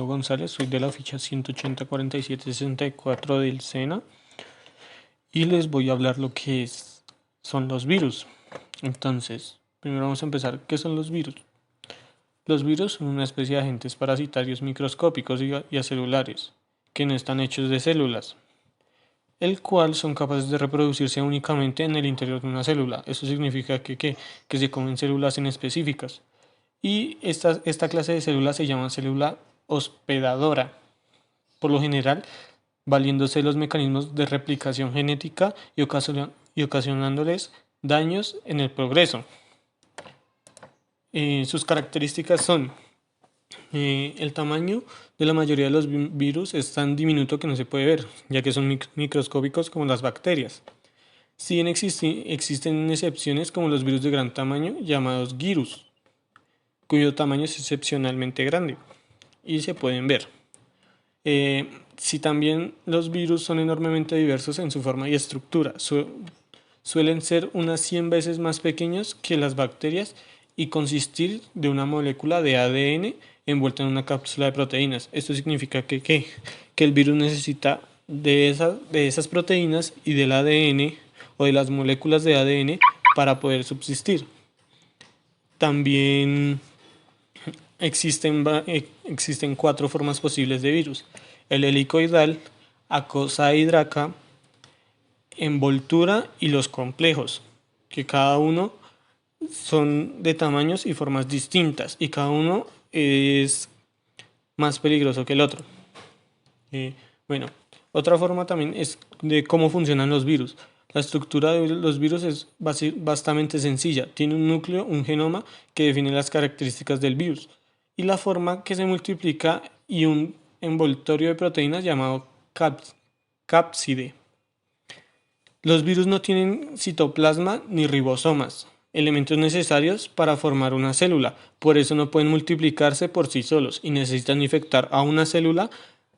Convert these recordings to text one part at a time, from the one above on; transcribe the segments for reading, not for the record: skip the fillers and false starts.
González, soy de la ficha 1804764 del SENA y les voy a hablar lo que son los virus. Entonces, primero vamos a empezar. ¿Qué son los virus? Los virus son una especie de agentes parasitarios microscópicos y acelulares que no están hechos de células, el cual son capaces de reproducirse únicamente en el interior de una célula. Eso significa que se comen células en específicas. Y esta clase de célula se llama célula hospedadora, por lo general valiéndose los mecanismos de replicación genética y ocasionándoles daños en el progreso. Sus características son el tamaño de la mayoría de los virus es tan diminuto que no se puede ver, ya que son microscópicos como las bacterias. Si bien existen excepciones como los virus de gran tamaño llamados girus, cuyo tamaño es excepcionalmente grande y se pueden ver. Si también los virus son enormemente diversos en su forma y estructura, suelen ser unas 100 veces más pequeños que las bacterias y consistir de una molécula de ADN envuelta en una cápsula de proteínas. Esto significa que el virus necesita de esas proteínas y del ADN o de las moléculas de ADN para poder subsistir. También existen 4 formas posibles de virus: el helicoidal, acosahedral, envoltura y los complejos, que cada uno son de tamaños y formas distintas y cada uno es más peligroso que el otro. Bueno, otra forma también es de cómo funcionan los virus. La estructura de los virus es bastante sencilla. Tiene un núcleo, un genoma que define las características del virus y la forma que se multiplica y un envoltorio de proteínas llamado cápside. Los virus no tienen citoplasma ni ribosomas, elementos necesarios para formar una célula. Por eso no pueden multiplicarse por sí solos y necesitan infectar a una célula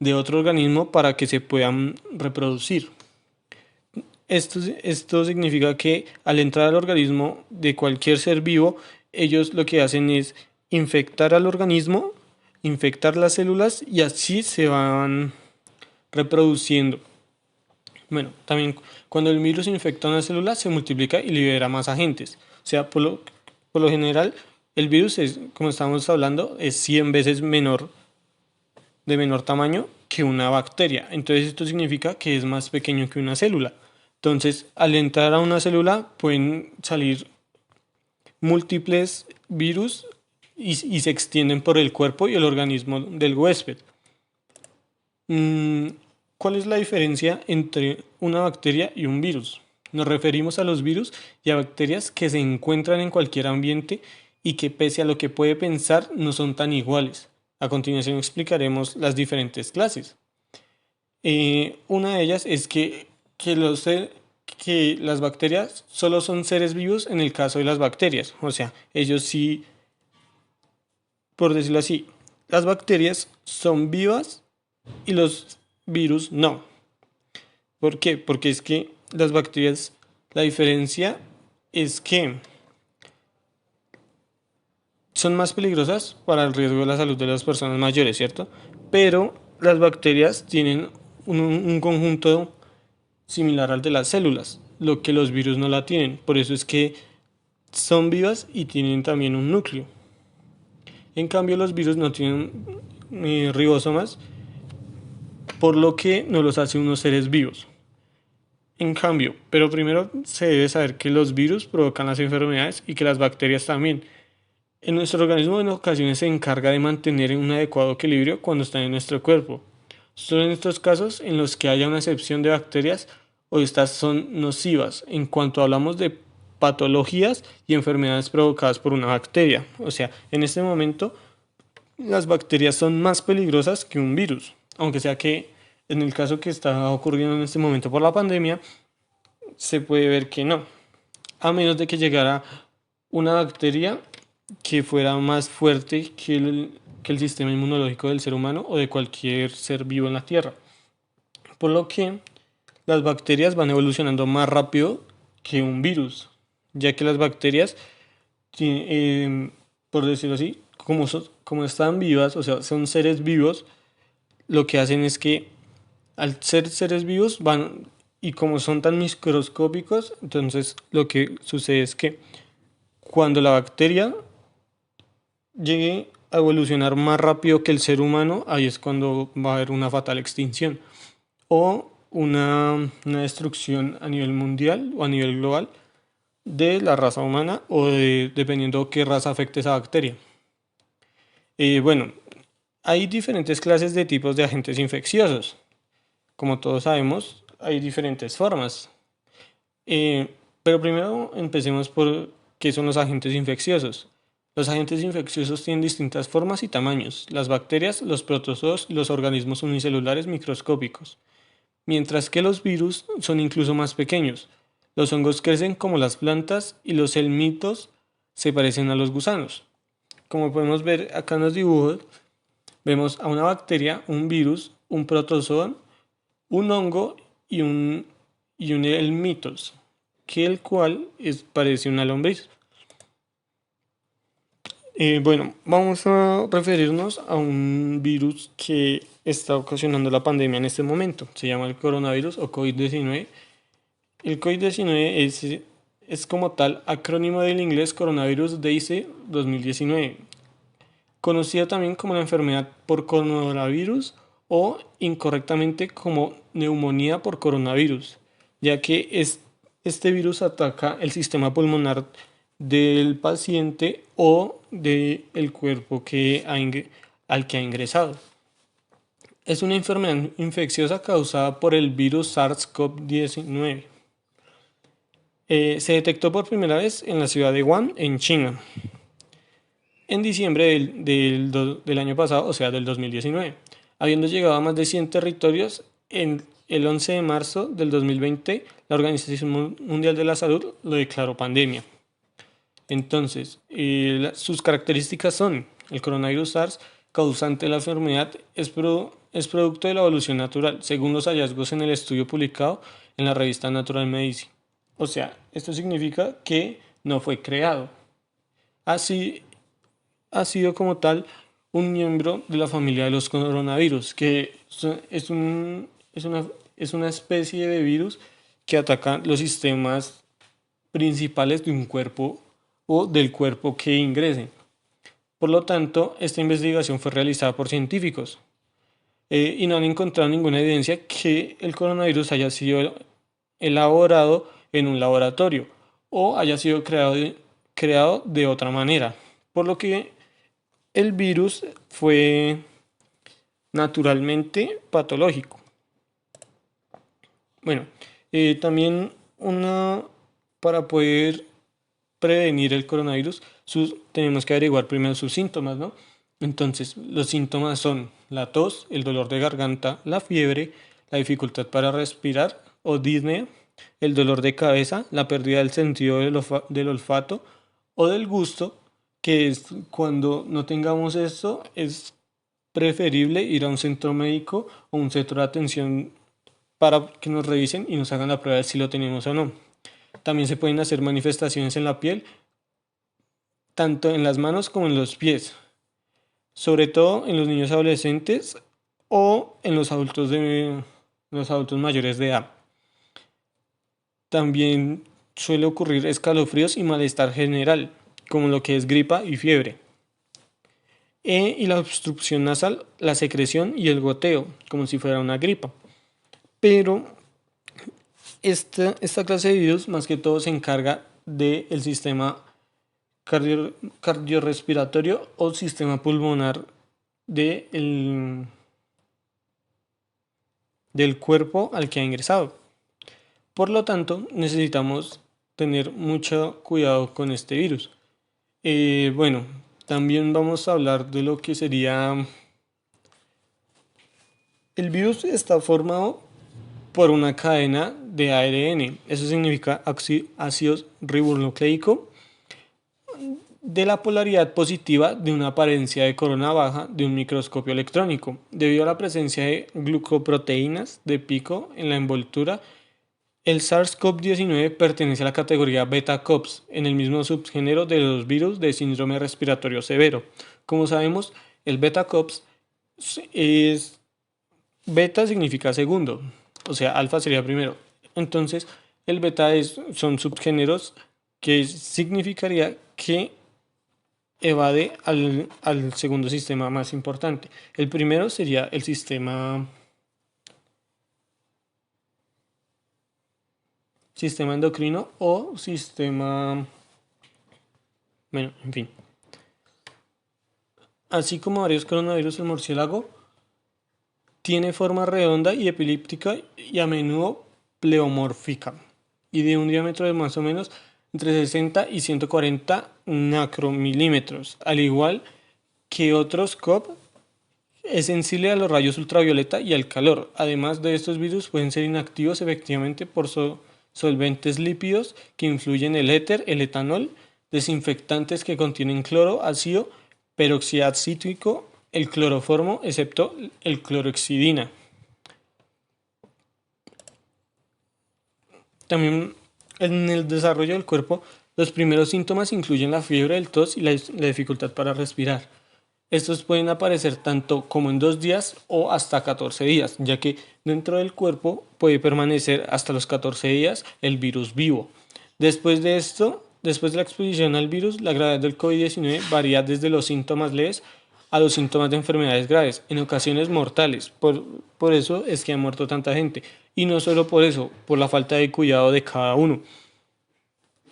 de otro organismo para que se puedan reproducir. Esto significa que al entrar al organismo de cualquier ser vivo, ellos lo que hacen es infectar al organismo, infectar las células y así se van reproduciendo. Bueno, también cuando el virus infecta una célula se multiplica y libera más agentes. O sea, por lo general, el virus es, como estamos hablando, es 100 veces de menor tamaño que una bacteria. Entonces esto significa que es más pequeño que una célula. Entonces, al entrar a una célula pueden salir múltiples virus y se extienden por el cuerpo y el organismo del huésped. ¿Cuál es la diferencia entre una bacteria y un virus? Nos referimos a los virus y a bacterias que se encuentran en cualquier ambiente y que, pese a lo que puede pensar, no son tan iguales. A continuación explicaremos las diferentes clases. Una de ellas es que las bacterias solo son seres vivos en el caso de las bacterias. O sea, ellos sí, por decirlo así, las bacterias son vivas y los virus no. ¿Por qué? Porque es que las bacterias, la diferencia es que son más peligrosas para el riesgo de la salud de las personas mayores, ¿cierto? Pero las bacterias tienen un conjunto similar al de las células, lo que los virus no la tienen. Por eso es que son vivas y tienen también un núcleo. En cambio, los virus no tienen ribosomas, por lo que no los hace unos seres vivos. En cambio, pero primero se debe saber que los virus provocan las enfermedades y que las bacterias también. En nuestro organismo en ocasiones se encarga de mantener un adecuado equilibrio cuando están en nuestro cuerpo. Son en estos casos en los que haya una excepción de bacterias o estas son nocivas en cuanto hablamos de patologías y enfermedades provocadas por una bacteria. O sea, en este momento las bacterias son más peligrosas que un virus, aunque sea que en el caso que está ocurriendo en este momento por la pandemia, se puede ver que no, a menos de que llegara una bacteria que fuera más fuerte que el sistema inmunológico del ser humano o de cualquier ser vivo en la Tierra. Por lo que las bacterias van evolucionando más rápido que un virus, ya que las bacterias, por decirlo así, como como están vivas, o sea, son seres vivos, lo que hacen es que al ser seres vivos van, y como son tan microscópicos, entonces lo que sucede es que cuando la bacteria llegue a evolucionar más rápido que el ser humano, ahí es cuando va a haber una fatal extinción o una destrucción a nivel mundial o a nivel global de la raza humana o dependiendo qué raza afecte esa bacteria. Bueno, hay diferentes clases de tipos de agentes infecciosos. Como todos sabemos, hay diferentes formas. Pero primero empecemos por qué son los agentes infecciosos. Los agentes infecciosos tienen distintas formas y tamaños: las bacterias, los protozoos y los organismos unicelulares microscópicos, mientras que los virus son incluso más pequeños. Los hongos crecen como las plantas y los helmintos se parecen a los gusanos. Como podemos ver acá en los dibujos, vemos a una bacteria, un virus, un protozoo, un hongo y un helmintos, que el cual parece una lombriz. Bueno, vamos a referirnos a un virus que está ocasionando la pandemia en este momento. Se llama el coronavirus o COVID-19. El COVID-19 es como tal acrónimo del inglés Coronavirus Disease 2019, conocida también como la enfermedad por coronavirus o incorrectamente como neumonía por coronavirus, ya que este virus ataca el sistema pulmonar del paciente o del cuerpo al que ha ingresado. Es una enfermedad infecciosa causada por el virus SARS-CoV-19. Se detectó por primera vez en la ciudad de Wuhan, en China, en diciembre del año pasado, o sea, del 2019, habiendo llegado a más de 100 territorios. El 11 de marzo del 2020, la Organización Mundial de la Salud lo declaró pandemia. Entonces, sus características son: el coronavirus SARS, causante de la enfermedad, es producto de la evolución natural, según los hallazgos en el estudio publicado en la revista Natural Medicine. O sea, esto significa que no fue creado. Así, ha sido como tal un miembro de la familia de los coronavirus, que es una especie de virus que ataca los sistemas principales de un cuerpo o del cuerpo que ingrese. Por lo tanto, esta investigación fue realizada por científicos y no han encontrado ninguna evidencia que el coronavirus haya sido elaborado en un laboratorio o haya sido creado de otra manera, por lo que el virus fue naturalmente patológico. Bueno, también para poder prevenir el coronavirus, tenemos que averiguar primero sus síntomas, ¿no? Entonces, los síntomas son la tos, el dolor de garganta, la fiebre, la dificultad para respirar o disnea, el dolor de cabeza, la pérdida del sentido del olfato o del gusto, que es cuando no tengamos esto, es preferible ir a un centro médico o un centro de atención para que nos revisen y nos hagan la prueba de si lo tenemos o no. También se pueden hacer manifestaciones en la piel, tanto en las manos como en los pies, sobre todo en los niños adolescentes o en los adultos mayores de edad. También suele ocurrir escalofríos y malestar general, como lo que es gripa y fiebre. Y la obstrucción nasal, la secreción y el goteo, como si fuera una gripa. Pero esta clase de virus más que todo se encarga del sistema cardiorrespiratorio o sistema pulmonar del cuerpo al que ha ingresado. Por lo tanto, necesitamos tener mucho cuidado con este virus. Bueno, también vamos a hablar de lo que sería... El virus está formado por una cadena de ARN. Eso significa ácido ribonucleico de la polaridad positiva de una apariencia de corona baja de un microscopio electrónico. Debido a la presencia de glucoproteínas de pico en la envoltura, el SARS-CoV-19 pertenece a la categoría beta-CoVs, en el mismo subgénero de los virus de síndrome respiratorio severo, Como sabemos, el beta COPS es, beta significa segundo, o sea, alfa sería primero. Entonces, el beta son subgéneros que significaría que evade al segundo sistema más importante. El primero sería el sistema endocrino o sistema, bueno, en fin. Así como varios coronavirus, el murciélago tiene forma redonda y elíptica y a menudo pleomórfica y de un diámetro de más o menos entre 60 y 140 nacromilímetros, al igual que otros COP. Es sensible a los rayos ultravioleta y al calor. Además de estos virus pueden ser inactivos efectivamente por solventes lípidos que influyen el éter, el etanol, desinfectantes que contienen cloro, ácido peroxiacítico, el cloroformo, excepto el cloroxidina. También en el desarrollo del cuerpo, los primeros síntomas incluyen la fiebre, el tos y la dificultad para respirar. Estos pueden aparecer tanto como en 2 días o hasta 14 días, ya que dentro del cuerpo puede permanecer hasta los 14 días el virus vivo. Después de la exposición al virus, la gravedad del COVID-19 varía desde los síntomas leves a los síntomas de enfermedades graves, en ocasiones mortales. Por eso es que ha muerto tanta gente. Y no solo por eso, por la falta de cuidado de cada uno.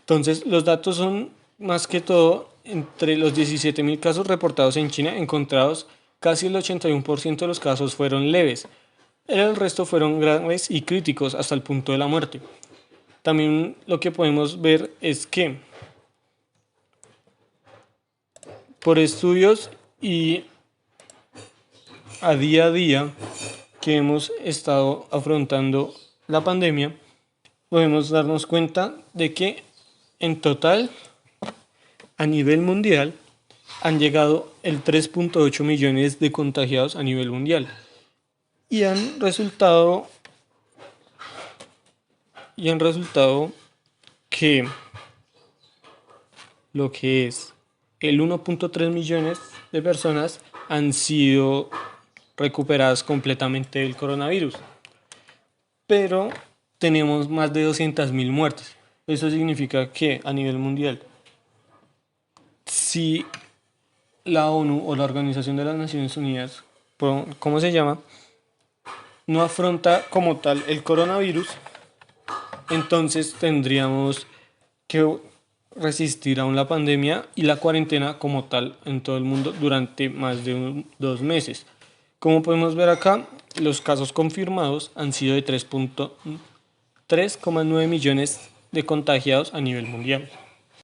Entonces, los datos son más que todo entre los 17.000 casos reportados en China encontrados, casi el 81% de los casos fueron leves. El resto fueron graves y críticos hasta el punto de la muerte. También lo que podemos ver es que por estudios y a día que hemos estado afrontando la pandemia, podemos darnos cuenta de que en total, a nivel mundial, han llegado el 3.8 millones de contagiados a nivel mundial y han resultado que lo que es el 1.3 millones de personas han sido recuperadas completamente del coronavirus, pero tenemos más de 200.000 muertes. Eso significa que a nivel mundial, si la ONU o la Organización de las Naciones Unidas, ¿cómo se llama?, no afronta como tal el coronavirus, entonces tendríamos que resistir aún la pandemia y la cuarentena como tal en todo el mundo durante más de 2 meses. Como podemos ver acá, los casos confirmados han sido de 3.9 millones de contagiados a nivel mundial.